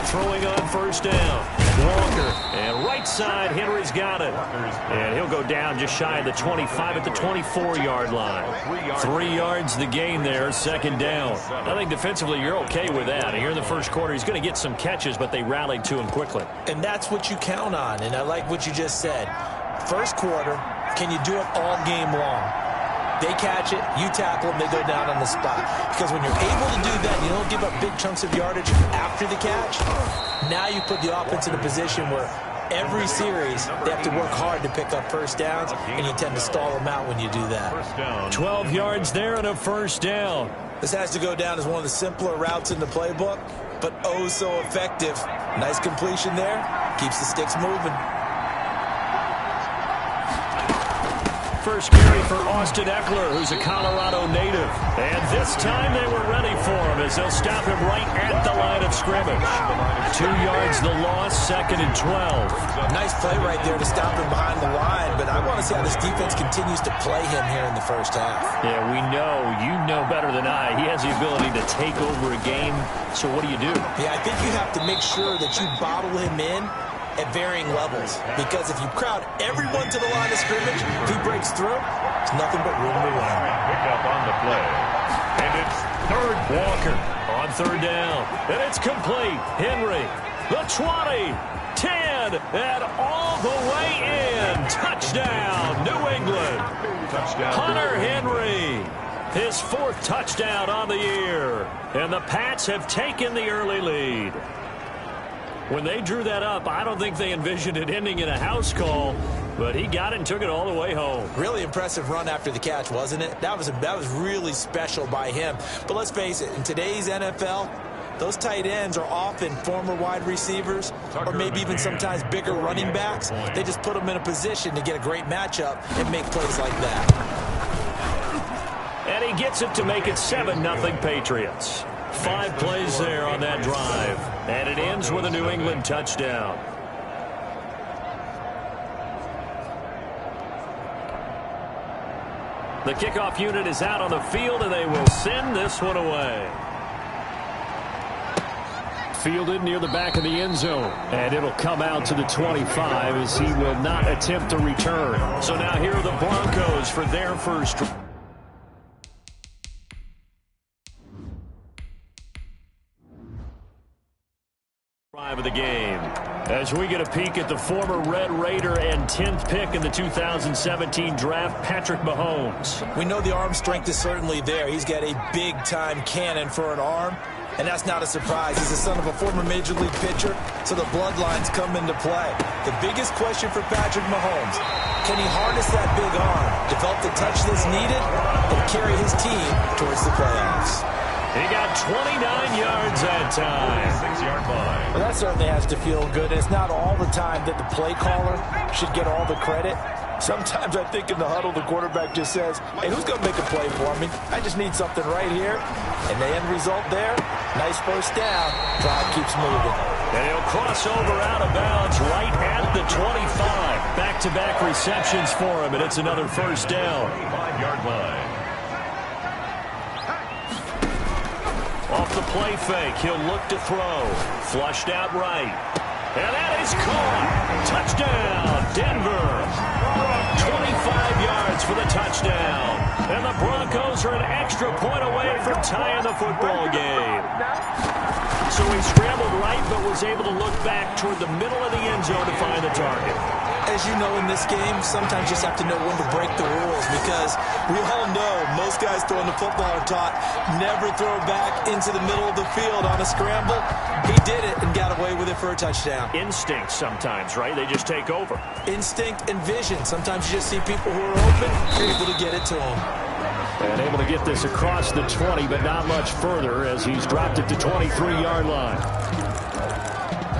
throwing on first down. Walker, and right side, Henry's got it. And he'll go down just shy of the 25 at the 24-yard line. 3 yards the gain there, second down. I think defensively you're okay with that. And here in the first quarter, he's going to get some catches, but they rallied to him quickly. And that's what you count on, and I like what you just said. First quarter, can you do it all game long? They catch it, you tackle them, they go down on the spot. Because when you're able to do that, you don't give up big chunks of yardage after the catch. Now you put the offense in a position where every series they have to work hard to pick up first downs, and you tend to stall them out when you do that. 12 yards there and a first down. This has to go down as one of the simpler routes in the playbook, but oh so effective. Nice completion there. Keeps the sticks moving. First carry for Austin Eckler, who's a Colorado native. And this time they were ready for him as they'll stop him right at the line of scrimmage. 2 yards the loss, second and 12. Nice play right there to stop him behind the line, but I want to see how this defense continues to play him here in the first half. Yeah, we know. You know better than I. He has the ability to take over a game, so what do you do? Yeah, I think you have to make sure that you bottle him in at varying levels, because if you crowd everyone to the line of scrimmage, if he breaks through, there's nothing but room to run. Pick up on the play. And it's third. Walker on third down. And it's complete. Henry, the 20, 10, and all the way in. Touchdown, New England. Touchdown. Hunter Henry, his 4th touchdown on the year. And the Pats have taken the early lead. When they drew that up, I don't think they envisioned it ending in a house call, but he got it and took it all the way home. Really impressive run after the catch, wasn't it? That was really special by him. But let's face it, in today's NFL, those tight ends are often former wide receivers or maybe even sometimes bigger running backs. They just put them in a position to get a great matchup and make plays like that. And he gets it to make it 7-0 Patriots. 5 plays there on that drive. And it ends with a New England touchdown. The kickoff unit is out on the field, and they will send this one away. Fielded near the back of the end zone. And it'll come out to the 25 as he will not attempt to return. So now here are the Broncos for their first drive of the game. As we get a peek at the former Red Raider and 10th pick in the 2017 draft, Patrick Mahomes. We know the arm strength is certainly there. He's got a big-time cannon for an arm, and that's not a surprise. He's the son of a former Major League pitcher, so the bloodlines come into play. The biggest question for Patrick Mahomes, can he harness that big arm, develop the touch that's needed, and carry his team towards the playoffs? He got 29 yards that time. 6-yard line. Well, that certainly has to feel good. It's not all the time that the play caller should get all the credit. Sometimes I think in the huddle, the quarterback just says, hey, who's going to make a play for me? I just need something right here. And the end result there, nice first down. Drive keeps moving. And he'll cross over out of bounds right at the 25. Back-to-back receptions for him, and it's another first down. 5-yard line. Off the play fake, he'll look to throw. Flushed out right. And that is caught. Touchdown, Denver. 25 yards for the touchdown. And the Broncos are an extra point away from tying the football game. So he scrambled right, but was able to look back toward the middle of the end zone to find the target. As you know, in this game, sometimes you just have to know when to break the rules, because we all know most guys throwing the football are taught never throw back into the middle of the field on a scramble. He did it and got away with it for a touchdown. Instinct sometimes, right? They just take over. Instinct and vision. Sometimes you just see people who are open, you're able to get it to them. And able to get this across the 20, but not much further as he's dropped it to 23-yard line.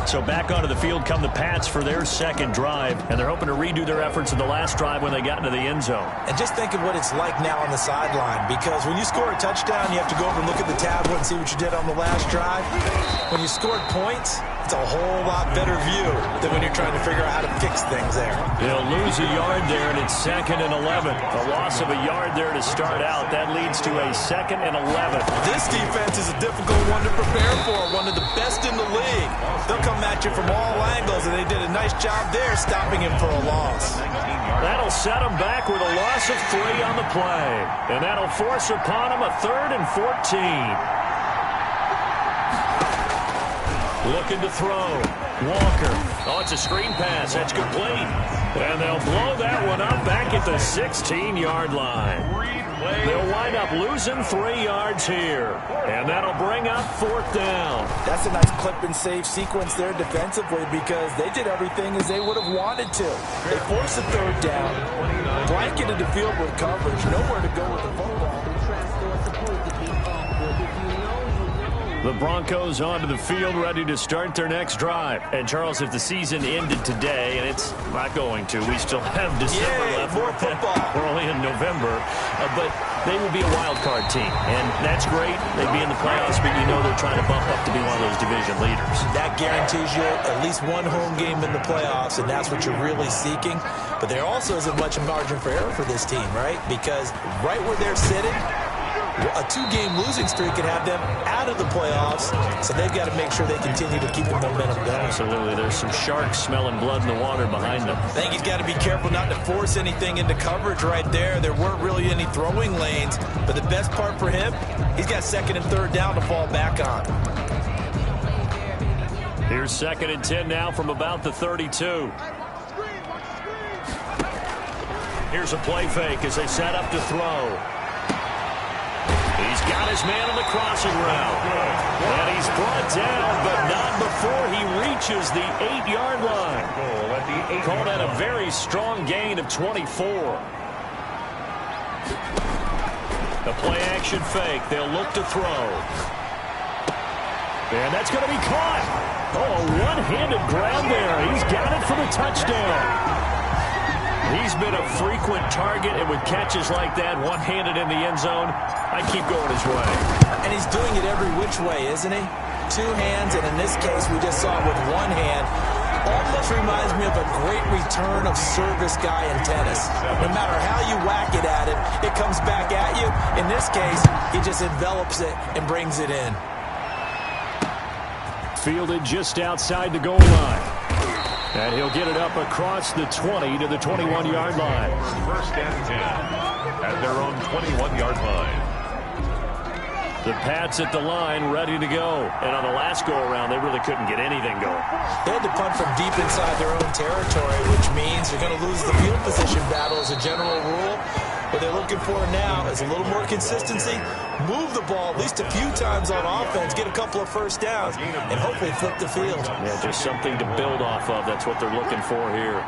So back onto the field come the Pats for their second drive, and they're hoping to redo their efforts in the last drive when they got into the end zone. And just think of what it's like now on the sideline, because when you score a touchdown, you have to go over and look at the tablet and see what you did on the last drive. When you scored points, It's a whole lot better view than when you're trying to figure out how to fix things there. They'll lose a yard there, and it's 2nd and 11. A loss of a yard there to start out. That leads to a 2nd and 11. This defense is a difficult one to prepare for, one of the best in the league. They'll come at you from all angles, and they did a nice job there stopping him for a loss. That'll set him back with a loss of 3 on the play. And that'll force upon him a 3rd and 14. Looking to throw. Walker. Oh, it's a screen pass. That's complete. And they'll blow that one up back at the 16-yard line. They'll wind up losing 3 yards here. And that'll bring up 4th down. That's a nice clip and save sequence there defensively because they did everything as they would have wanted to. They forced the 3rd down, blanketed the field with coverage, nowhere to go with the football. The Broncos onto the field, ready to start their next drive. And, Charles, if the season ended today, and it's not going to, we still have December left. More football. We're only in November. But they would be a wild card team. And that's great. They'd be in the playoffs, but you know they're trying to bump up to be one of those division leaders. That guarantees you at least one home game in the playoffs, and that's what you're really seeking. But there also isn't much margin for error for this team, right? Because right where they're sitting, a 2-game losing streak could have them out of the playoffs, so they've got to make sure they continue to keep the momentum going. Absolutely. There's some sharks smelling blood in the water behind them. I think he's got to be careful not to force anything into coverage right there. There weren't really any throwing lanes, but the best part for him, he's got 2nd and 3rd down to fall back on. Here's 2nd and 10 now from about the 32. Here's a play fake as they set up to throw. He's got his man on the crossing route. And he's brought down, but not before he reaches the 8-yard line. Called at a very strong gain of 24. The play-action fake. They'll look to throw. And that's going to be caught. Oh, a one-handed grab there. He's got it for the touchdown. He's been a frequent target, and with catches like that, one-handed in the end zone, I keep going his way. And he's doing it every which way, isn't he? 2 hands, and in this case, we just saw it with 1 hand. Almost reminds me of a great return of service guy in tennis. No matter how you whack it at him, it comes back at you. In this case, he just envelops it and brings it in. Fielded just outside the goal line. And he'll get it up across the 20 to the 21-yard line. 1st and 10 at their own 21-yard line. The Pats at the line, ready to go. And on the last go-around, they really couldn't get anything going. They had to punt from deep inside their own territory, which means they're going to lose the field position battle as a general rule. What they're looking for now is a little more consistency, move the ball at least a few times on offense, get a couple of 1st downs, and hopefully flip the field. Yeah, just something to build off of. That's what they're looking for here.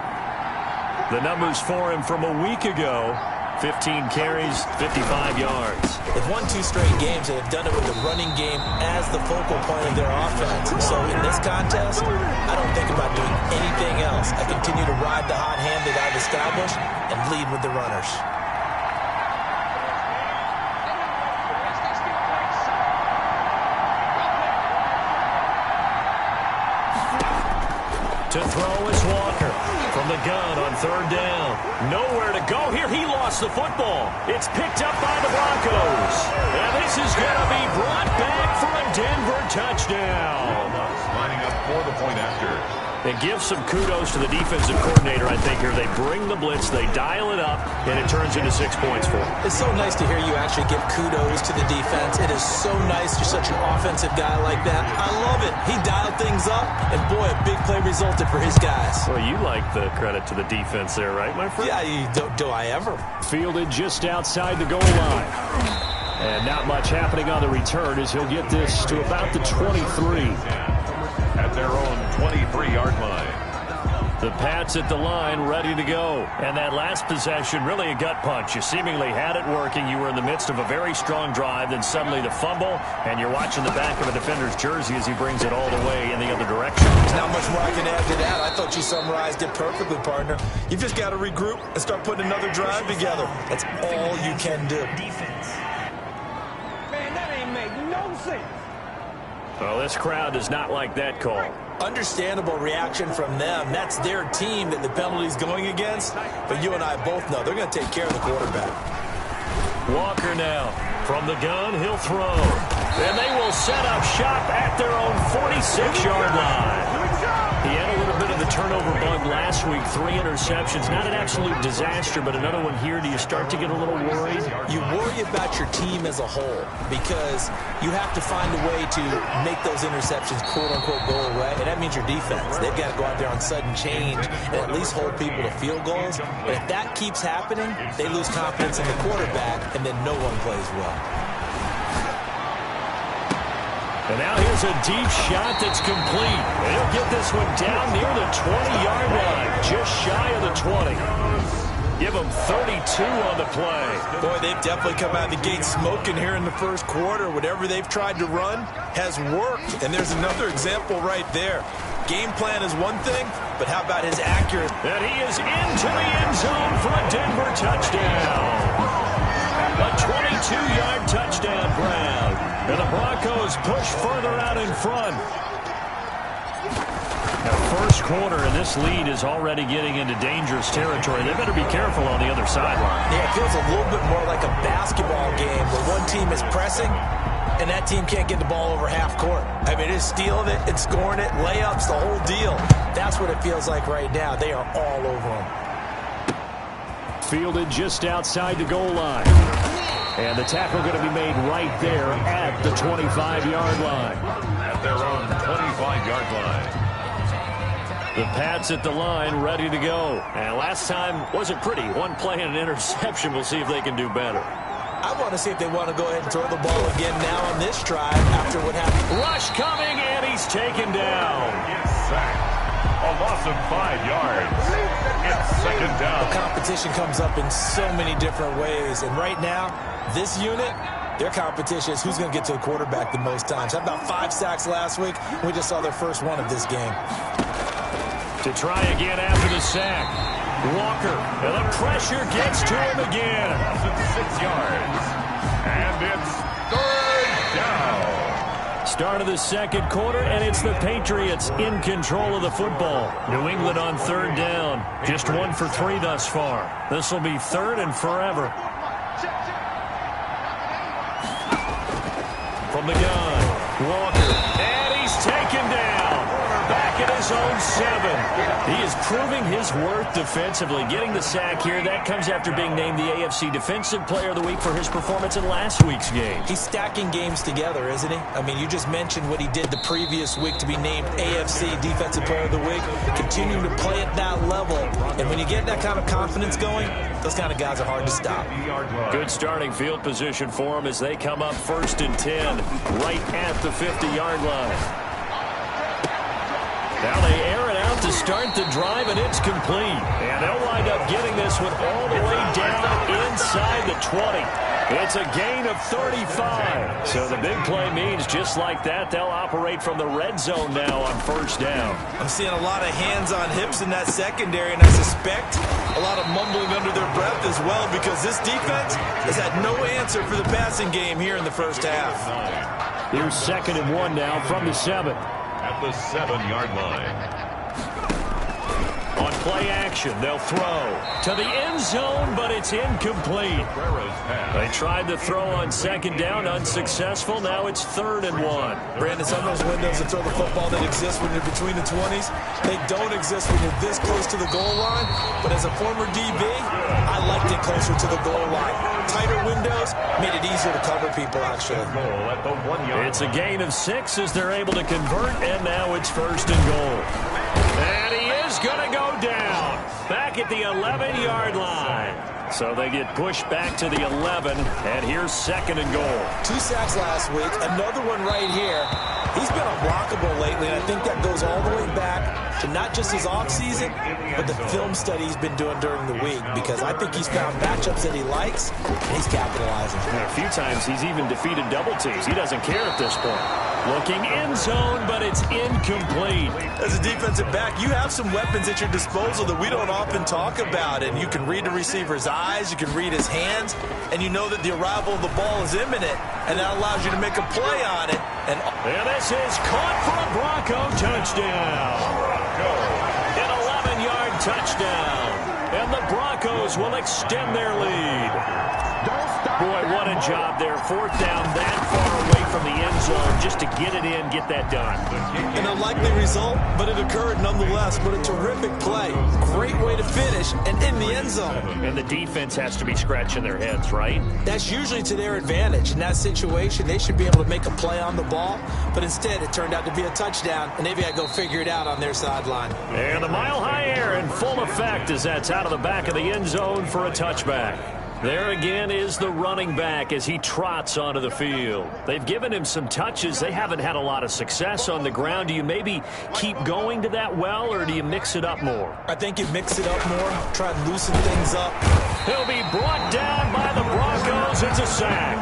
The numbers for him from a week ago, 15 carries, 55 yards. They've won 2 straight games, and have done it with the running game as the focal point of their offense. So in this contest, I don't think about doing anything else. I continue to ride the hot hand that I've established and lead with the runners. To throw is Walker from the gun on 3rd down. Nowhere to go here. He lost the football. It's picked up by the Broncos. And this is going to be brought back for a Denver touchdown. Lining up for the point after. And give some kudos to the defensive coordinator, I think, here. They bring the blitz, they dial it up, and it turns into 6 points for them. It's so nice to hear you actually give kudos to the defense. It is so nice you're such an offensive guy like that. I love it. He dialed things up, and boy, a big play resulted for his guys. Well, you like the credit to the defense there, right, my friend? Yeah, do I ever? Fielded just outside the goal line. And not much happening on the return as he'll get this to about the 23. At their own 23-yard line. The Pats at the line, ready to go. And that last possession, really a gut punch. You seemingly had it working. You were in the midst of a very strong drive. Then suddenly the fumble, and you're watching the back of a defender's jersey as he brings it all the way in the other direction. There's not much more I can add to that. I thought you summarized it perfectly, partner. You've just got to regroup and start putting another drive together. That's all you can do. Defense. Man, that ain't make no sense. Well, this crowd does not like that call. Understandable reaction from them. That's their team that the penalty's going against. But you and I both know they're going to take care of the quarterback. Walker now. From the gun, he'll throw. And they will set up shop at their own 46-yard line. He had a little bit of the turnover bug last week. 3 interceptions. Not an absolute disaster, but another one here. Do you start to get a little worried? You worry about your team as a whole because you have to find a way to make those interceptions, quote-unquote, go away. And that means your defense. They've got to go out there on sudden change and at least hold people to field goals. But if that keeps happening, they lose confidence in the quarterback, and then no one plays well. And now here's a deep shot that's complete. And he'll get this one down near the 20-yard line, just shy of the 20. Give them 32 on the play. Boy, they've definitely come out of the gate smoking here in the first quarter. Whatever they've tried to run has worked. And there's another example right there. Game plan is one thing, but how about his accuracy? And he is into the end zone for a Denver touchdown. A 22-yard touchdown grab. And the Broncos push further out in front. Now, first quarter, and this lead is already getting into dangerous territory. They better be careful on the other sideline. Yeah, it feels a little bit more like a basketball game where one team is pressing and that team can't get the ball over half court. I mean, it's stealing it, it's scoring it, layups, the whole deal. That's what it feels like right now. They are all over them. Fielded just outside the goal line. And the tackle going to be made right there at the 25-yard line. At their own 25-yard line. The Pats at the line, ready to go. And last time wasn't pretty. One play and an interception. We'll see if they can do better. I want to see if they want to go ahead and throw the ball again now on this drive after what happened. Rush coming, and he's taken down. It's sacked. A loss of 5 yards. It's second down. The competition comes up in so many different ways. And right now, this unit, their competition is who's going to get to the quarterback the most times. How about 5 sacks last week? We just saw their first one of this game. To try again after the sack. Walker, and the pressure gets to him again. Loss of 6 yards. And it's third down. Start of the second quarter, and it's the Patriots in control of the football. New England on third down. Just 1 for 3 thus far. This will be third and forever. From the gun, Walker, and he's taken down. Back at his own 7. He is proving his worth defensively. Getting the sack here, that comes after being named the AFC Defensive Player of the Week for his performance in last week's game. He's stacking games together, isn't he? I mean, you just mentioned what he did the previous week to be named AFC Defensive Player of the Week. Continuing to play at that level. And when you get that kind of confidence going, those kind of guys are hard to stop. Good starting field position for them as they come up 1st and 10, right at the 50-yard line. Now they air it out to start the drive, and it's complete. And they'll wind up getting this one all the way down inside the 20. It's a gain of 35. So the big play means just like that, they'll operate from the red zone now on 1st down. I'm seeing a lot of hands on hips in that secondary, and I suspect a lot of mumbling under their breath as well because this defense has had no answer for the passing game here in the first half. Here's 2nd and 1 now from the 7. At the 7-yard line. On play action, they'll throw to the end zone, but it's incomplete. They tried to throw on 2nd down, unsuccessful. Now it's 3rd and 1. Brandon, some of those windows to throw the football that exist when you're between the 20s, they don't exist when you're this close to the goal line. But as a former DB, I liked it closer to the goal line. Tighter windows made it easier to cover people, actually. It's a gain of 6 as they're able to convert, and now it's 1st and goal. And he is going to go down back at the 11-yard line. So they get pushed back to the 11, and here's 2nd and goal. 2 sacks last week, another one right here. He's been unblockable lately, and I think that goes all the way back to not just his offseason, but the film study he's been doing during the week, because I think he's found matchups that he likes, and he's capitalizing. And a few times he's even defeated double teams. He doesn't care at this point. Looking end zone, but it's incomplete. As a defensive back, you have some weapons at your disposal that we don't often talk about. And you can read the receiver's eyes, you can read his hands, and you know that the arrival of the ball is imminent, and that allows you to make a play on it. And this is caught for a Bronco touchdown. An 11-yard touchdown. And the Broncos will extend their lead. Boy, what a job there. Fourth down that far away from the end zone just to get it in, get that done. An unlikely result, but it occurred nonetheless. But a terrific play. Great way to finish and in the end zone. And the defense has to be scratching their heads, right? That's usually to their advantage. In that situation, they should be able to make a play on the ball. But instead, it turned out to be a touchdown, and they've got to go figure it out on their sideline. And the mile-high air in full effect as that's out of the back of the end zone for a touchback. There again is the running back as he trots onto the field. They've given him some touches. They haven't had a lot of success on the ground. Do you maybe keep going to that well, or do you mix it up more? I think you mix it up more, try and loosen things up. He'll be brought down by the Broncos. It's a sack.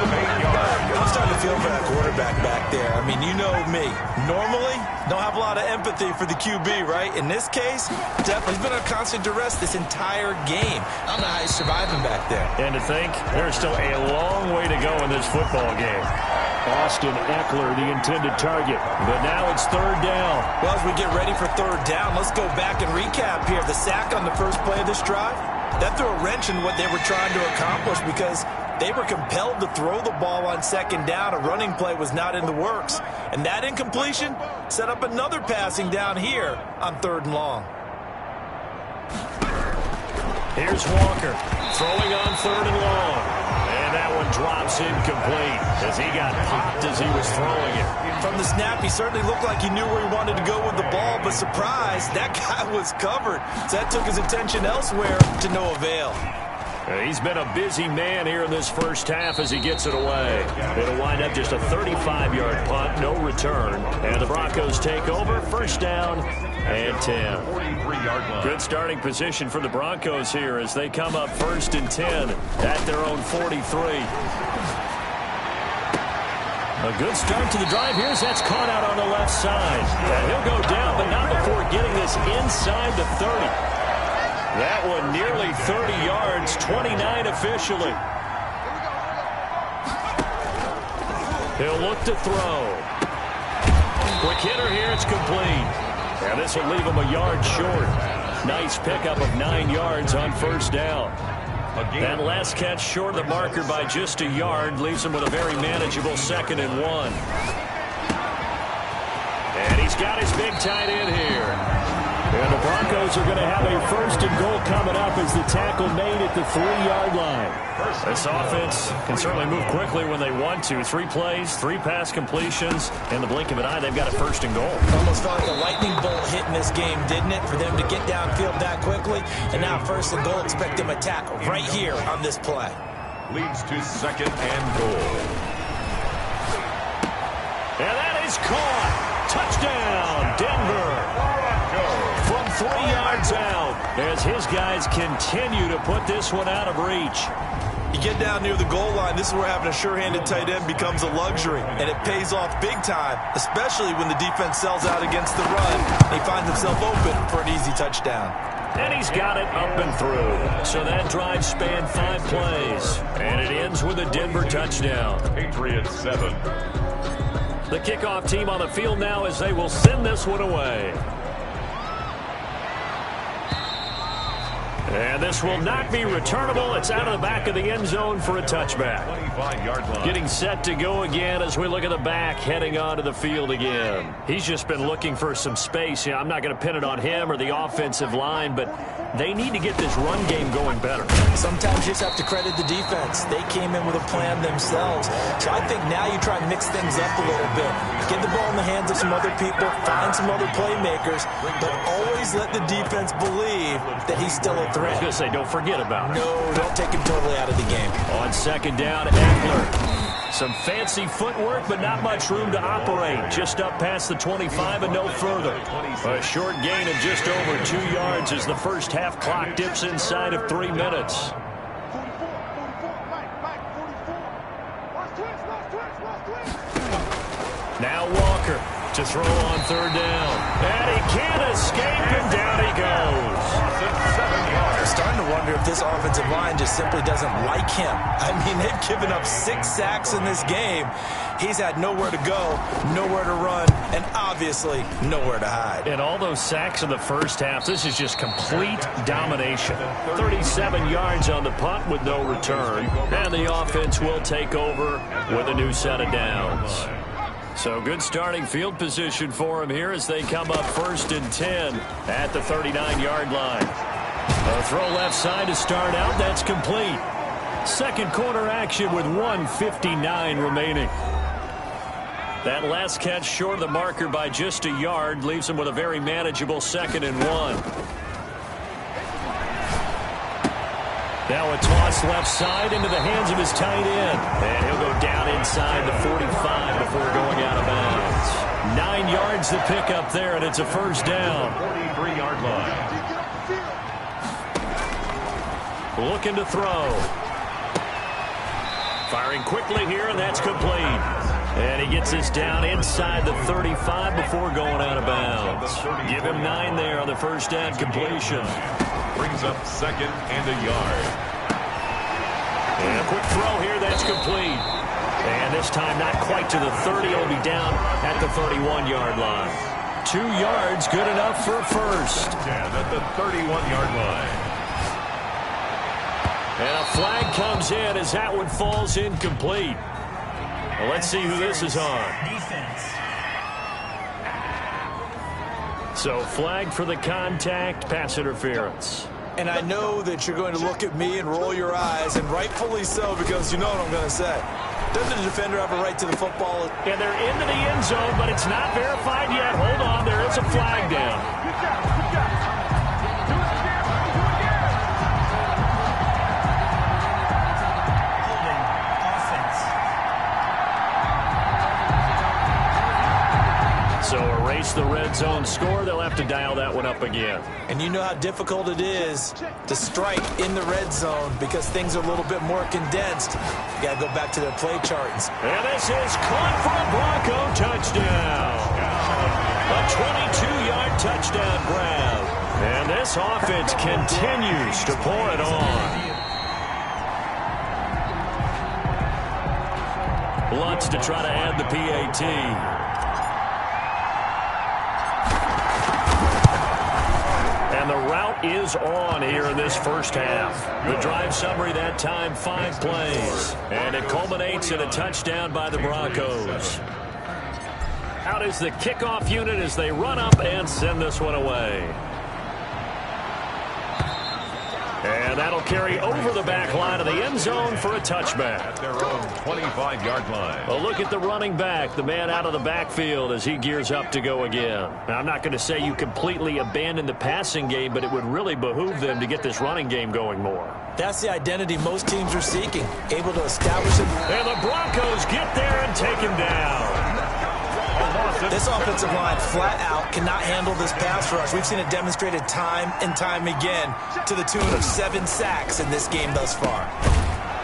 I'm starting to feel for that quarterback back there. I mean, you know me. Normally, don't have a lot of empathy for the QB, right? In this case, definitely. He's been on constant duress this entire game. I don't know how he's surviving back there. And to think, there's still a long way to go in this football game. Austin Eckler, the intended target. But now it's third down. Well, as we get ready for third down, let's go back and recap here. The sack on the first play of this drive, that threw a wrench in what they were trying to accomplish because they were compelled to throw the ball on second down. A running play was not in the works. And that incompletion set up another passing down here on third and long. Here's Walker throwing on third and long. And that one drops incomplete as he got popped as he was throwing it. From the snap, he certainly looked like he knew where he wanted to go with the ball, but surprise, that guy was covered. So that took his attention elsewhere to no avail. He's been a busy man here in this first half as he gets it away. It'll wind up just a 35-yard punt, no return. And the Broncos take over, first down and 10. Good starting position for the Broncos here as they come up first and 10 at their own 43. A good start to the drive here as that's caught out on the left side. And he'll go down, but not before getting this inside the 30. That one nearly 30 yards, 29 officially. He'll look to throw. Quick hitter here, it's complete. And this will leave him a yard short. Nice pickup of 9 yards on first down. That last catch short of the marker by just a yard leaves him with a very manageable 2nd and 1. And he's got his big tight end here. And the Broncos are going to have a first and goal coming up as the tackle made at the 3-yard line. This offense can certainly move quickly when they want to. 3 plays, 3 pass completions. In the blink of an eye, they've got a first and goal. Almost felt like a lightning bolt hit in this game, didn't it? For them to get downfield that quickly. And now first and goal, expect them to tackle right here on this play. Leads to 2nd and goal. And that is caught. Touchdown, Denver. From 3 yards out as his guys continue to put this one out of reach. You get down near the goal line, this is where having a sure-handed tight end becomes a luxury, and it pays off big time, especially when the defense sells out against the run. He finds himself open for an easy touchdown. And he's got it up and through. So that drive spanned 5 plays, and it ends with a Denver touchdown. Patriots 7. The kickoff team on the field now as they will send this one away. And this will not be returnable. It's out of the back of the end zone for a touchback. 25-yard line. Getting set to go again as we look at the back heading onto the field again. He's just been looking for some space. I'm not going to pin it on him or the offensive line, but they need to get this run game going better. Sometimes you just have to credit the defense. They came in with a plan themselves. So I think now you try and mix things up a little bit. Get the ball in the hands of some other people, find some other playmakers, but always let the defense believe that he's still a threat. I was going to say, don't forget about it. No, don't take him totally out of the game. On 2nd down, Eckler. Some fancy footwork, but not much room to operate. Just up past the 25 and no further. A short gain of just over 2 yards as the first half clock dips inside of 3 minutes. Now Walker to throw on third down. And he can't escape, and down he goes. I'm starting to wonder if this offensive line just simply doesn't like him. I mean, they've given up 6 sacks in this game. He's had nowhere to go, nowhere to run, and obviously nowhere to hide. And all those sacks in the first half, this is just complete domination. 37 yards on the punt with no return. And the offense will take over with a new set of downs. So good starting field position for him here as they come up 1st and 10 at the 39-yard line. A throw left side to start out. That's complete. Second quarter action with 1:59 remaining. That last catch short of the marker by just a yard leaves him with a very manageable 2nd and 1. Now a toss left side into the hands of his tight end. And he'll go down inside the 45 before going out of bounds. 9 yards to pick up there, and it's a first down. 43-yard line. Looking to throw. Firing quickly here, and that's complete. And he gets this down inside the 35 before going out of bounds. Give him 9 there on the first down completion. Brings up 2nd and a yard. And a quick throw here, that's complete. And this time not quite to the 30. He'll be down at the 31-yard line. 2 yards, good enough for a first. And at the 31-yard line. And a flag comes in as that one falls incomplete. Well, let's see who this is on. So flag for the contact, pass interference. And I know that you're going to look at me and roll your eyes, and rightfully so, because you know what I'm going to say. Doesn't the defender have a right to the football? Yeah, they're into the end zone, but it's not verified yet. Hold on, there is a flag down. So erase the red zone score. They'll have to dial that one up again. And you know how difficult it is to strike in the red zone because things are a little bit more condensed. You got to go back to their play charts. And this is caught for a Bronco touchdown. A 22-yard touchdown grab. And this offense continues to pour it on. Lutz to try to add the PAT. And the route is on here in this first half. The drive summary that time, 5 plays. And it culminates in a touchdown by the Broncos. Out is the kickoff unit as they run up and send this one away. And that'll carry over the back line of the end zone for a touchback. At their own 25-yard line. A look at the running back, the man out of the backfield as he gears up to go again. Now, I'm not going to say you completely abandon the passing game, but it would really behoove them to get this running game going more. That's the identity most teams are seeking, able to establish it. And the Broncos get there and take him down. This offensive line flat out cannot handle this pass rush. We've seen it demonstrated time and time again to the tune of 7 sacks in this game thus far.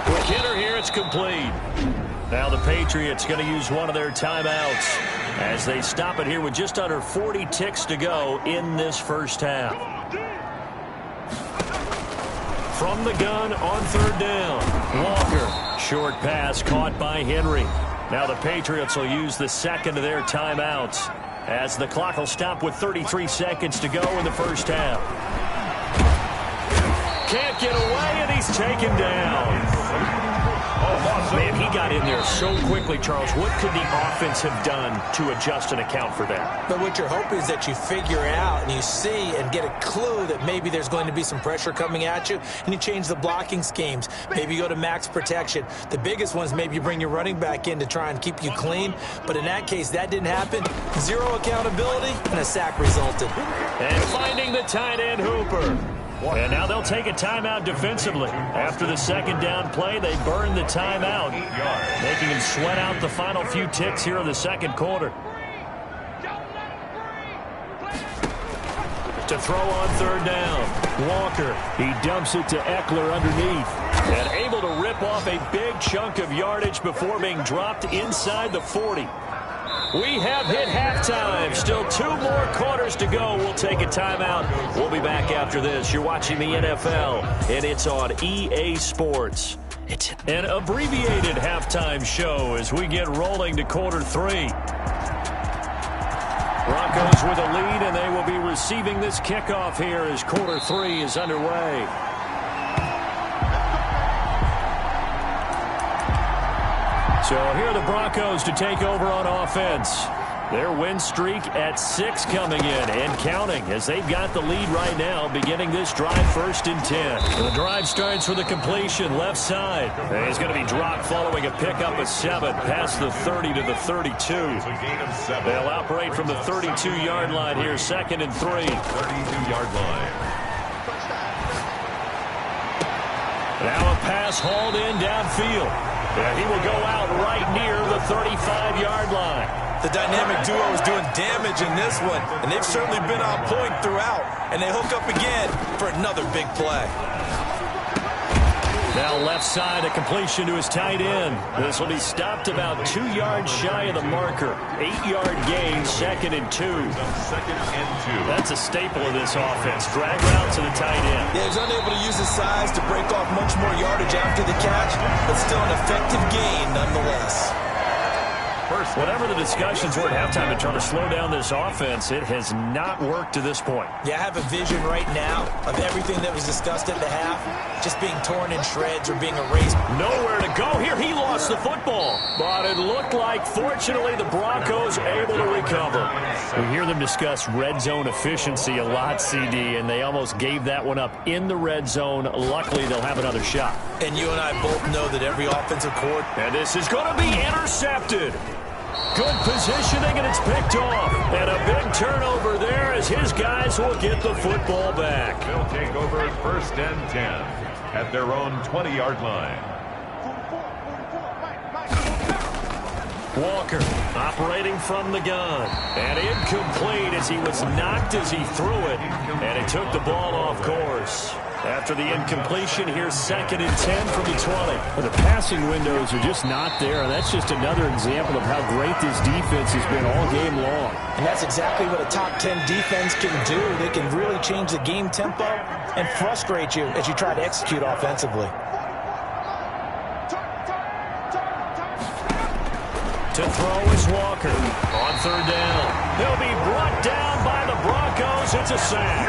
Quick hitter here, it's complete. Now the Patriots going to use one of their timeouts as they stop it here with just under 40 ticks to go in this first half. From the gun on third down, Walker. Short pass caught by Henry. Now the Patriots will use the second of their timeouts as the clock will stop with 33 seconds to go in the first half. Can't get away, and he's taken down. Man, he got in there so quickly, Charles. What could the offense have done to adjust and account for that? But what you're hoping is that you figure it out and you see and get a clue that maybe there's going to be some pressure coming at you, and you change the blocking schemes. Maybe you go to max protection. The biggest one is maybe you bring your running back in to try and keep you clean. But in that case, that didn't happen. 0 accountability, and a sack resulted. And finding the tight end, Hooper. And now they'll take a timeout defensively. After the second down play, they burn the timeout, making him sweat out the final few ticks here in the second quarter. To throw on third down, Walker. He dumps it to Eckler underneath. And able to rip off a big chunk of yardage before being dropped inside the 40. We have hit halftime. Still 2 more quarters to go. We'll take a timeout. We'll be back after this. You're watching the NFL, and it's on EA Sports. It's an abbreviated halftime show as we get rolling to quarter 3. Broncos with a lead, and they will be receiving this kickoff here as quarter 3 is underway. So here are the Broncos to take over on offense. Their win streak at 6 coming in and counting as they've got the lead right now beginning this drive 1st and 10. The drive starts with a completion left side. And he's going to be dropped following a pickup of 7 past the 30 to the 32. They'll operate from the 32-yard line here, 2nd and 3. 32-yard line. Now a pass hauled in downfield. And he will go out right near the 35-yard line. The dynamic duo is doing damage in this one, and they've certainly been on point throughout. And they hook up again for another big play. Now left side, a completion to his tight end. This will be stopped about 2 yards shy of the marker. 8-yard gain, 2nd and 2. 2nd and 2. That's a staple of this offense. Drag route to the tight end. Yeah, he's unable to use his size to break off much more yardage after the catch, but still an effective gain nonetheless. Whatever the discussions were at halftime to try to slow down this offense, it has not worked to this point. Yeah, I have a vision right now of everything that was discussed at the half just being torn in shreds or being erased. Nowhere to go here. He lost the football. But it looked like, fortunately, the Broncos able to recover. We hear them discuss red zone efficiency a lot, CD, and they almost gave that one up in the red zone. Luckily, they'll have another shot. And you and I both know that every offensive court. And this is going to be intercepted. Good positioning, and it's picked off. And a big turnover there as his guys will get the football back. They'll take over 1st and 10 at their own 20-yard line. Walker operating from the gun. And incomplete as he was knocked as he threw it. And it took the ball off course. After the incompletion, here's 2nd and 10 from the 20. Well, the passing windows are just not there, and that's just another example of how great this defense has been all game long. And that's exactly what a top 10 defense can do. They can really change the game tempo and frustrate you as you try to execute offensively. To throw is Walker on 3rd down. He'll be brought down by the Broncos. It's a sack.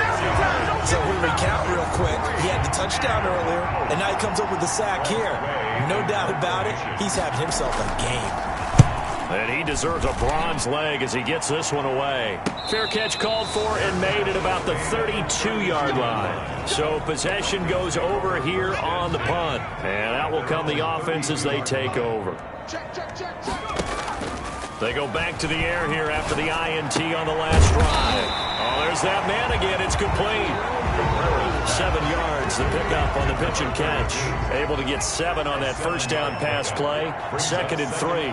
So we recount real quick. He had the touchdown earlier, and now he comes up with the sack here. No doubt about it, he's having himself a game. And he deserves a bronze leg as he gets this one away. Fair catch called for and made at about the 32-yard line. So possession goes over here on the punt. And out will come the offense as they take over. They go back to the air here after the INT on the last drive. Oh, there's that man again. It's complete. 7 yards, the pickup on the pitch and catch. Able to get 7 on that 1st down pass play. 2nd and 3.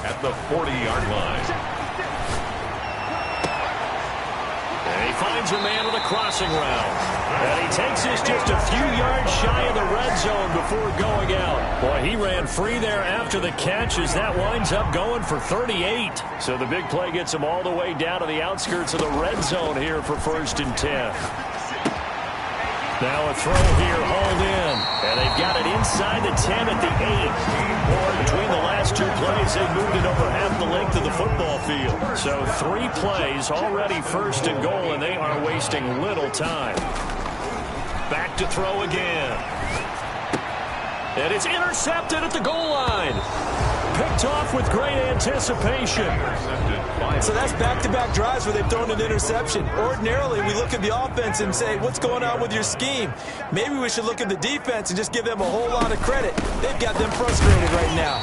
At the 40-yard line. And he finds a man with a crossing route. And he takes this just a few yards shy of the red zone before going out. Boy, he ran free there after the catch as that winds up going for 38. So the big play gets him all the way down to the outskirts of the red zone here for 1st and 10. Now a throw here, hauled in. And they've got it inside the 10 at the 8. Or between the last 2 plays, they've moved it over half the length of the football field. So 3 plays, already 1st and goal, and they are wasting little time. Back to throw again. And it's intercepted at the goal line. Picked off with great anticipation. So that's back-to-back drives where they've thrown an interception. Ordinarily, we look at the offense and say, what's going on with your scheme? Maybe we should look at the defense and just give them a whole lot of credit. They've got them frustrated right now.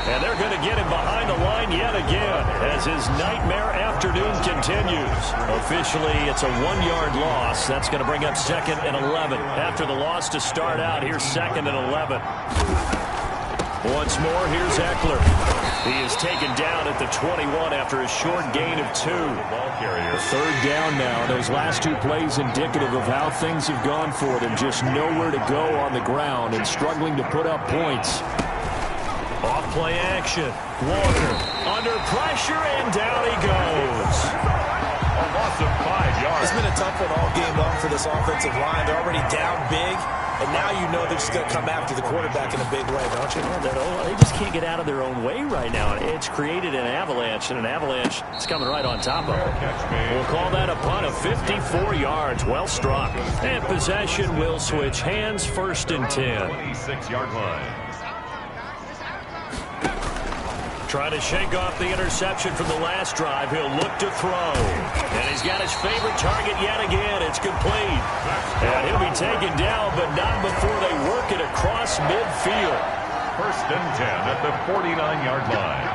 And they're going to get him behind the line yet again as his nightmare afternoon continues. Officially, it's a 1-yard loss. That's going to bring up 2nd and 11. After the loss to start out, here's 2nd and 11. Once more, here's Eckler. He is taken down at the 21 after a short gain of 2. Ball carrier. 3rd down now. Those last 2 plays indicative of how things have gone for them. Just nowhere to go on the ground and struggling to put up points. Off play action. Walker under pressure, and down he goes. A loss of 5 yards. It's been a tough one all game long for this offensive line. They're already down big, and now you know they're just going to come after the quarterback in a big way, don't you? Yeah, they just can't get out of their own way right now. It's created an avalanche, and an avalanche is coming right on top of it. We'll call that a punt of 54 yards. Well struck. And possession will switch hands, 1st and 10. 26-yard line. Trying to shake off the interception from the last drive. He'll look to throw. And he's got his favorite target yet again. It's complete. And he'll be taken down, but not before they work it across midfield. 1st and 10 at the 49-yard line.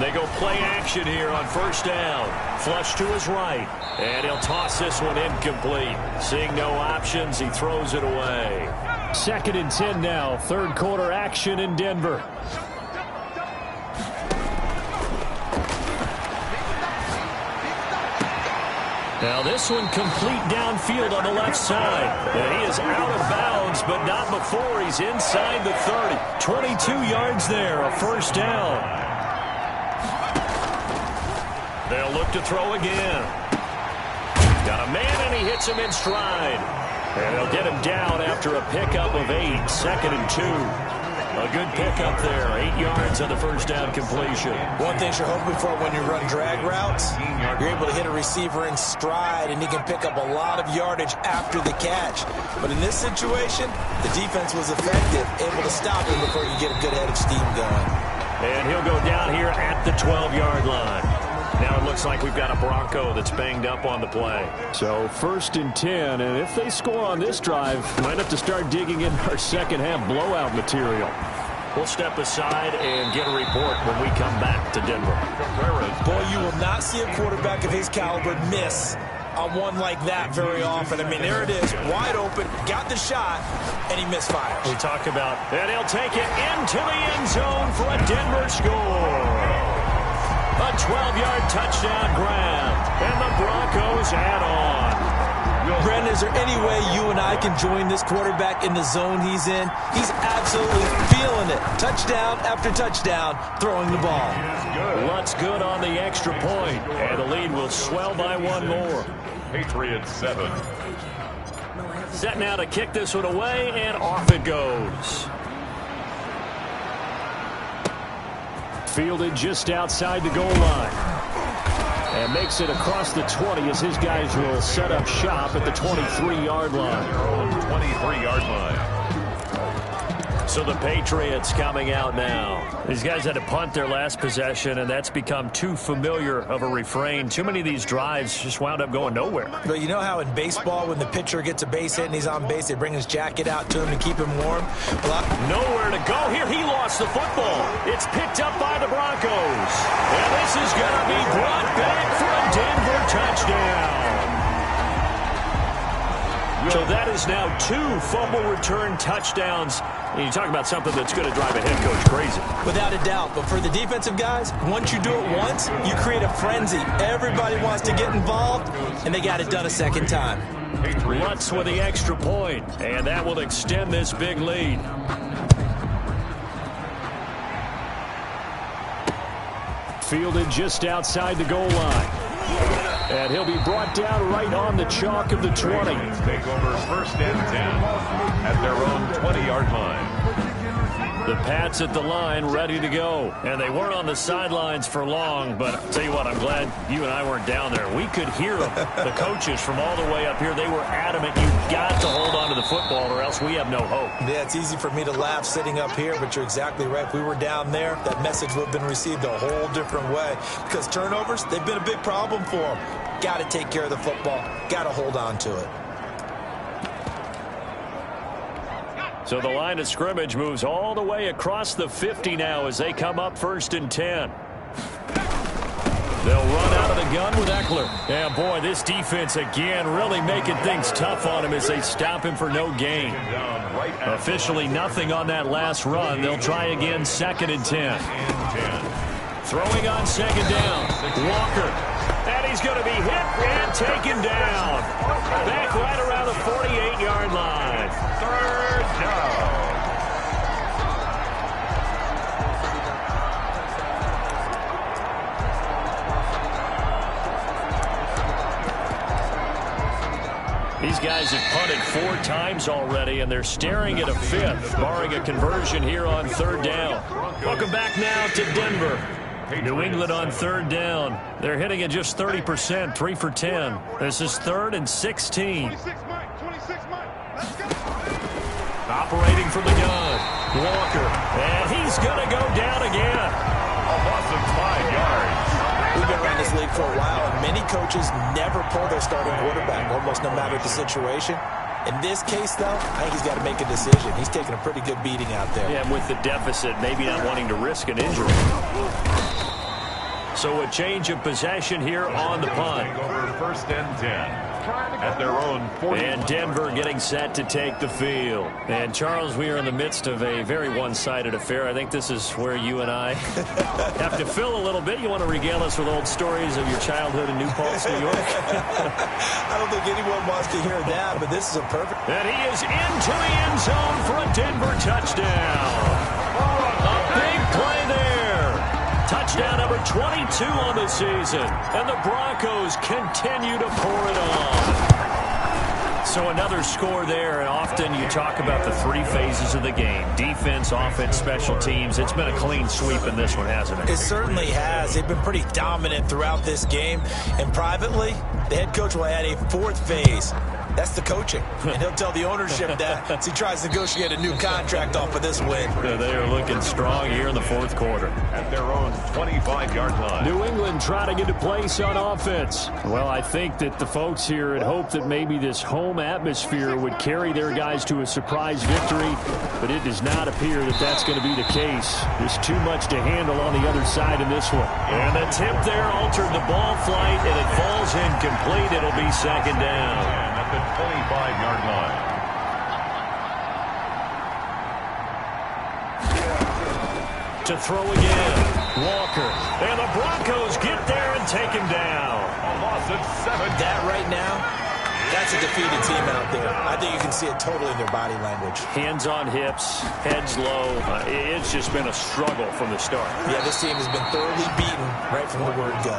They go play action here on 1st down. Flush to his right. And he'll toss this one incomplete. Seeing no options, he throws it away. 2nd and 10 now. 3rd quarter action in Denver. Now this one complete downfield on the left side. And he is out of bounds, but not before he's inside the 30. 22 yards there, a 1st down. They'll look to throw again. Got a man, and he hits him in stride. And they'll get him down after a pickup of 8. 2nd and 2. A good pickup there. 8 yards on the 1st down completion. One thing you're hoping for when you run drag routes, you're able to hit a receiver in stride, and he can pick up a lot of yardage after the catch. But in this situation, the defense was effective, able to stop him before you get a good head of steam going. And he'll go down here at the 12-yard line. Now it looks like we've got a Bronco that's banged up on the play. So 1st and 10, and if they score on this drive, might have to start digging in our second-half blowout material. We'll step aside and get a report when we come back to Denver. Boy, you will not see a quarterback of his caliber miss on one like that very often. I mean, there it is, wide open, got the shot, and he misfires. We talk about, and he'll take it into the end zone for a Denver score. A 12-yard touchdown grab, and the Broncos add on. Brandon, is there any way you and I can join this quarterback in the zone he's in? He's absolutely feeling it. Touchdown after touchdown, throwing the ball. What's good on the extra point, and the lead will swell by 1 more. Patriots 7. Set now to kick this one away, and off it goes. Fielded just outside the goal line. And makes it across the 20 as his guys will set up shop at the 23-yard line. 23-yard line. So the Patriots coming out now. These guys had to punt their last possession, and that's become too familiar of a refrain. Too many of these drives just wound up going nowhere. But you know how in baseball, when the pitcher gets a base hit and he's on base, they bring his jacket out to him to keep him warm? Nowhere to go here. He lost the football. It's picked up by the Broncos. And this is going to be brought back for a Denver touchdown. So that is now 2 fumble return touchdowns. And you talk about something that's going to drive a head coach crazy. Without a doubt. But for the defensive guys, once you do it once, you create a frenzy. Everybody wants to get involved, and they got it done a second time. Lutz with the extra point, and that will extend this big lead. Fielded just outside the goal line. And he'll be brought down right on the chalk of the 20. Take over 1st and 10 at their own 20-yard line. The Pats at the line, ready to go. And they weren't on the sidelines for long, but I'll tell you what, I'm glad you and I weren't down there. We could hear them. The coaches from all the way up here, they were adamant. You've got to hold on to the football or else we have no hope. Yeah, it's easy for me to laugh sitting up here, but you're exactly right. If we were down there, that message would have been received a whole different way. Because turnovers, they've been a big problem for them. Got to take care of the football. Got to hold on to it. So the line of scrimmage moves all the way across the 50 now as they come up 1st and 10. They'll run out of the gun with Eckler. And boy, this defense again really making things tough on him as they stop him for no gain. Officially nothing on that last run. They'll try again 2nd and 10. Throwing on 2nd down. Walker. And he's going to be hit and taken down. Back right around the 48-yard line. 3rd down. guys have punted 4 times already, and they're staring at a 5th, barring a conversion here on 3rd down. Welcome back now to Denver. New England on 3rd down. They're hitting at just 30%, 3 for 10. This is 3rd and 16. Operating from the gun, Walker, and he's going to go down again. A loss of 5 yards. We've been around this league for a while, and many coaches never pull their starting quarterback, almost no matter the situation. In this case, though, I think he's got to make a decision. He's taking a pretty good beating out there. Yeah, with the deficit, maybe not wanting to risk an injury. So a change of possession here on the punt. Over 1st and 10. At their own 40. And Denver getting set to take the field. And, Charles, we are in the midst of a very one-sided affair. I think this is where you and I have to fill a little bit. You want to regale us with old stories of your childhood in New Paltz, New York? I don't think anyone wants to hear that, but this is a perfect... And he is into the end zone for a Denver touchdown. A big play there. Touchdown number 22 on the season. And the Broncos continue to pour it on. So another score there, and often you talk about the 3 phases of the game. Defense, offense, special teams. It's been a clean sweep in this one, hasn't it? It certainly has. They've been pretty dominant throughout this game. And privately, the head coach will add a 4th phase. That's the coaching. And he'll tell the ownership that as he tries to negotiate a new contract off of this win. Yeah, they are looking strong here in the 4th quarter. At their own 25-yard line. New England trying to get a place on offense. Well, I think that the folks here had hoped that maybe this home atmosphere would carry their guys to a surprise victory, but it does not appear that that's going to be the case. There's too much to handle on the other side in this one. And the tip there altered the ball flight, and it falls incomplete. It'll be 2nd down. At the 25-yard line. To throw again, Walker. And the Broncos get there and take him down. A loss of 7. That right now, that's a defeated team out there. I think you can see it totally in their body language. Hands on hips, heads low. It's just been a struggle from the start. Yeah, this team has been thoroughly beaten right from the word go.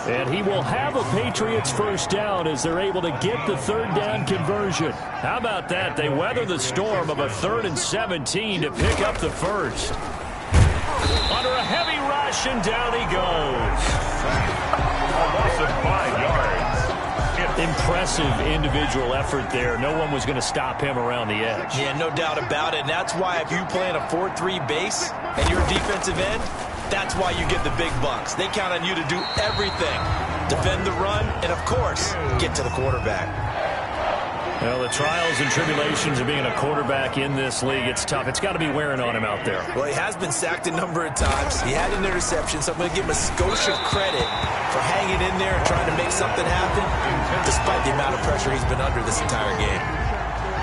And he will have a Patriots 1st down as they're able to get the 3rd down conversion. How about that? They weather the storm of a 3rd and 17 to pick up the 1st. Under a heavy rush, and down he goes. A loss of 5 yards. Impressive individual effort there. No one was going to stop him around the edge. Yeah, no doubt about it. And that's why if you play in a 4-3 base and you're a defensive end, that's why you get the big bucks. They count on you to do everything. Defend the run and, of course, get to the quarterback. Well, the trials and tribulations of being a quarterback in this league, it's tough. It's got to be wearing on him out there. Well, he has been sacked a number of times. He had an interception, so I'm going to give him a skosh of credit for hanging in there and trying to make something happen, despite the amount of pressure he's been under this entire game.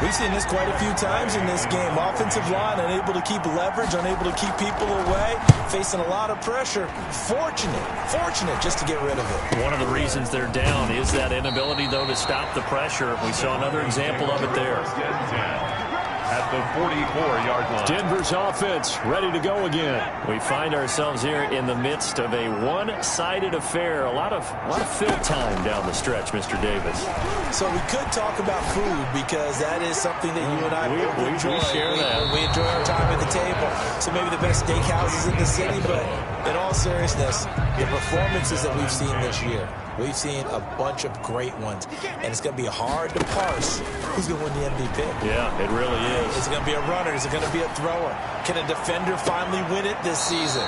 We've seen this quite a few times in this game. Offensive line unable to keep leverage, unable to keep people away, facing a lot of pressure. Fortunate just to get rid of it. One of the reasons they're down is that inability, though, to stop the pressure. We saw another example of it there. At the 44-yard line. Denver's offense ready to go again. We find ourselves here in the midst of a one-sided affair. A lot of fill time down the stretch, Mr. Davis. So we could talk about food because that is something that you and I we enjoy. share that. We enjoy our time at the table. So maybe the best steakhouses in the city, but in all seriousness, the performances that we've seen this year, we've seen a bunch of great ones, and it's going to be hard to parse who's going to win the MVP. Yeah, it really is. Is it going to be a runner? Is it going to be a thrower? Can a defender finally win it this season?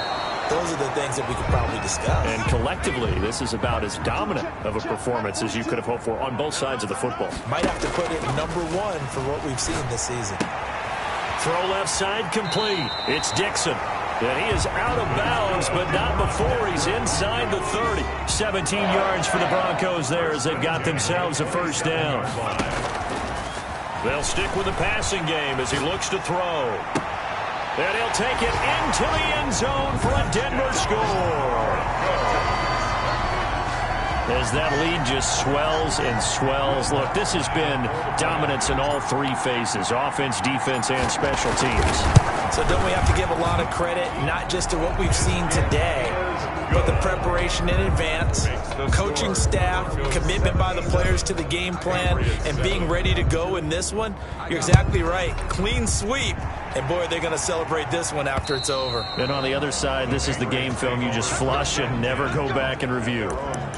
Those are the things that we could probably discuss. And collectively, this is about as dominant of a performance as you could have hoped for on both sides of the football. Might have to put it #1 for what we've seen this season. Throw left side complete. It's Dixon. And he is out of bounds, but not before he's inside the 30. 17 yards for the Broncos there as they've got themselves a 1st down. They'll stick with the passing game as he looks to throw. And he'll take it into the end zone for a Denver score. As that lead just swells and swells. Look, this has been dominance in all 3 phases, offense, defense, and special teams. So don't we have to give a lot of credit, not just to what we've seen today, but the preparation in advance, coaching staff, commitment by the players to the game plan, and being ready to go in this one? You're exactly right. Clean sweep. And, boy, they're going to celebrate this one after it's over. And on the other side, this is the game film you just flush and never go back and review.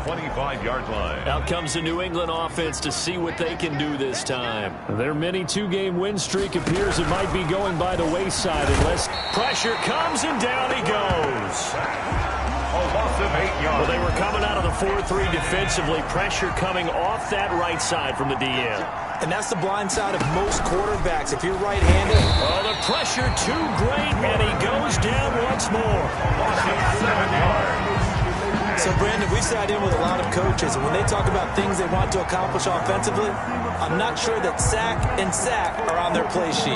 25-yard line. Out comes the New England offense to see what they can do this time. Their mini two-game win streak appears it might be going by the wayside unless pressure comes and down he goes. A loss of 8 yards. Well, they were coming out of the 4-3 defensively. Pressure coming off that right side from the DM. And that's the blind side of most quarterbacks. If you're right-handed. Oh, the pressure too great, and he goes down once more. Loss of 7 yards. So, Brandon, we've sat in with a lot of coaches, and when they talk about things they want to accomplish offensively, I'm not sure that sack and sack are on their play sheet.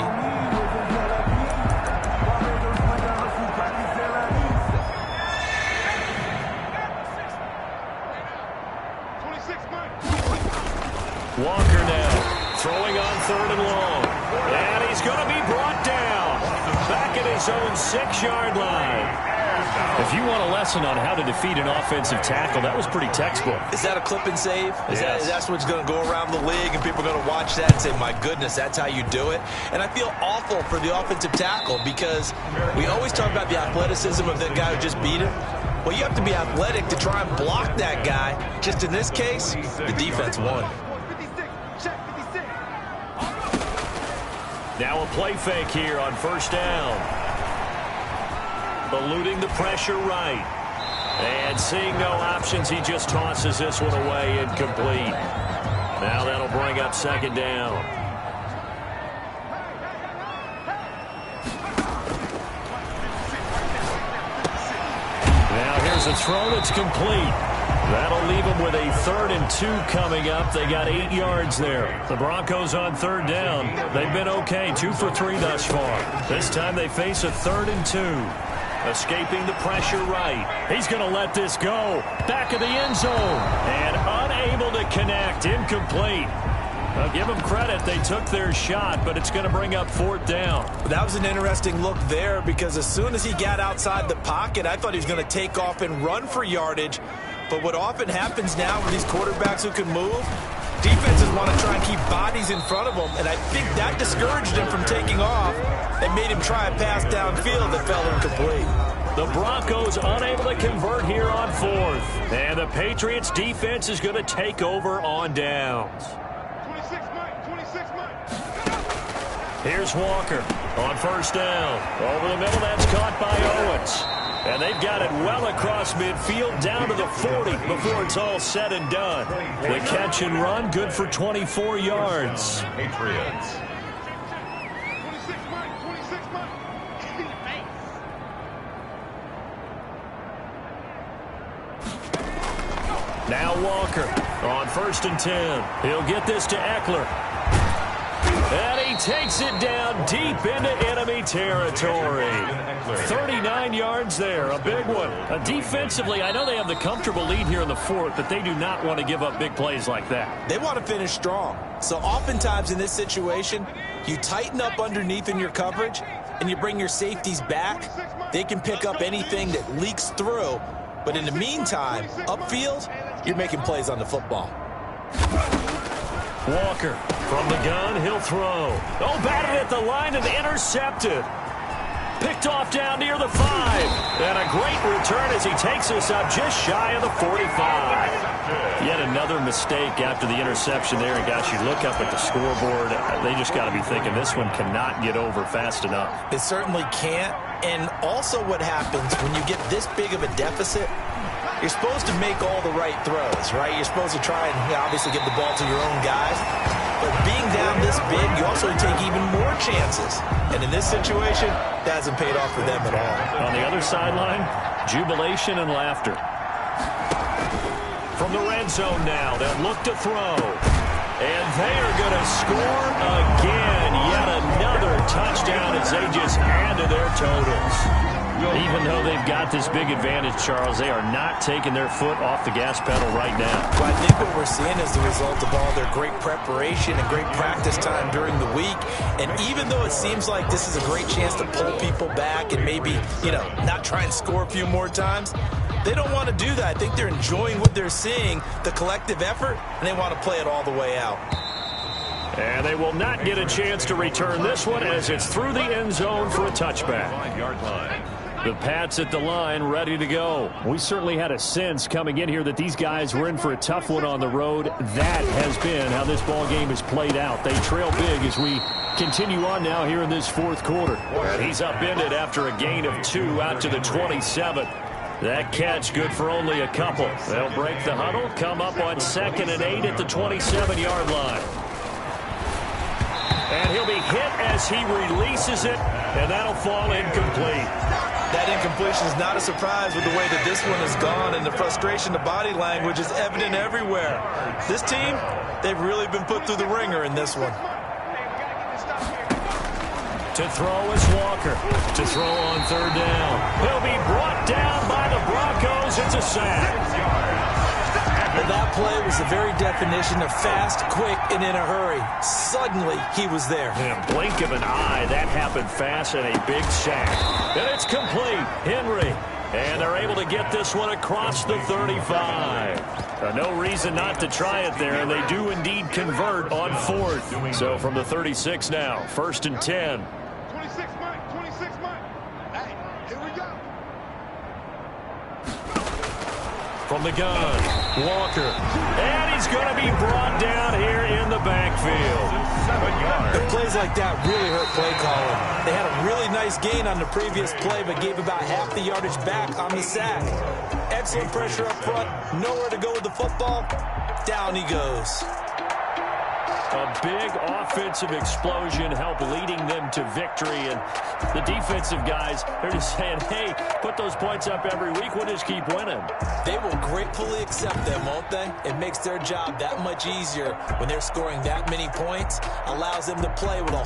Walker now, throwing on 3rd and long. And he's going to be brought down. Back at his own 6-yard line. If you want a lesson on how to defeat an offensive tackle, that was pretty textbook. Is that a clip and save? Yes. That's what's going to go around the league, and people are going to watch that and say, my goodness, that's how you do it? And I feel awful for the offensive tackle because we always talk about the athleticism of the guy who just beat him. Well, you have to be athletic to try and block that guy. Just in this case, the defense won. Now a play fake here on 1st down. Eluding the pressure right. And seeing no options, he just tosses this one away incomplete. Now that'll bring up 2nd down. Now here's a throw that's complete. That'll leave them with a 3rd and 2 coming up. They got 8 yards there. The Broncos on 3rd down. They've been okay, 2 for 3 thus far. This time they face a 3rd and 2. Escaping the pressure right. He's going to let this go. Back of the end zone. And unable to connect. Incomplete. I'll give them credit. They took their shot, but it's going to bring up 4th down. That was an interesting look there because as soon as he got outside the pocket, I thought he was going to take off and run for yardage. But what often happens now with these quarterbacks who can move, defenses want to try and keep bodies in front of them, and I think that discouraged him from taking off and made him try a pass downfield that fell incomplete. The Broncos unable to convert here on 4th. And the Patriots defense is going to take over on downs. 26 Mike. Here's Walker on 1st down. Over the middle, that's caught by Owens. And they've got it well across midfield down to the 40 before it's all said and done. The catch and run, good for 24 yards. Patriots. 26 Mike. Now Walker on 1st and 10. He'll get this to Eckler. And he takes it down deep into enemy territory. 39 yards there, a big one. Defensively, I know they have the comfortable lead here in the 4th, but they do not want to give up big plays like that. They want to finish strong. So oftentimes in this situation, you tighten up underneath in your coverage and you bring your safeties back. They can pick up anything that leaks through. But in the meantime, upfield, you're making plays on the football. Walker from the gun, he'll throw. Oh, batted at the line and intercepted. Picked off down near the 5. And a great return as he takes us up just shy of the 45. Yet another mistake after the interception there. And gosh, you look up at the scoreboard, they just got to be thinking this one cannot get over fast enough. It certainly can't. And also what happens when you get this big of a deficit, you're supposed to make all the right throws, right? You're supposed to try and obviously get the ball to your own guys. But being down this big, you also take even more chances. And in this situation, that hasn't paid off for them at all. On the other sideline, jubilation and laughter. From the red zone now, they'll look to throw. And they are going to score again. Yet another touchdown as they just add to their totals. Even though they've got this big advantage, Charles, they are not taking their foot off the gas pedal right now. Well, I think what we're seeing is the result of all their great preparation and great practice time during the week. And even though it seems like this is a great chance to pull people back and maybe, not try and score a few more times, they don't want to do that. I think they're enjoying what they're seeing, the collective effort, and they want to play it all the way out. And they will not get a chance to return this one as it's through the end zone for a touchback. 5-yard line. The Pats at the line, ready to go. We certainly had a sense coming in here that these guys were in for a tough one on the road. That has been how this ball game has played out. They trail big as we continue on now here in this fourth quarter. And he's upended after a gain of 2 out to the 27. That catch good for only a couple. They'll break the huddle, come up on 2nd and 8 at the 27-yard line. And he'll be hit as he releases it, and that'll fall incomplete. That incompletion is not a surprise with the way that this one has gone, and the frustration, the body language is evident everywhere. This team, they've really been put through the ringer in this one. To throw is Walker. To throw on 3rd down. He'll be brought down by the Broncos. It's a sack. Well, that play was the very definition of fast, quick, and in a hurry. Suddenly, he was there. In a blink of an eye, that happened fast and a big sack. And it's complete. Henry. And they're able to get this one across the 35. No reason not to try it there, and they do indeed convert on 4th. So from the 36 now, 1st and 10. 26 Mike, 26 Mike. Hey, here we go. From the gun, Walker. And he's going to be brought down here in the backfield. 7 yards. The plays like that really hurt play calling. They had a really nice gain on the previous play, but gave about half the yardage back on the sack. Excellent pressure up front. Nowhere to go with the football. Down he goes. A big offensive explosion helped leading them to victory. And the defensive guys, they're just saying, hey, put those points up every week. We'll just keep winning. They will gratefully accept them, won't they? It makes their job that much easier when they're scoring that many points. Allows them to play with a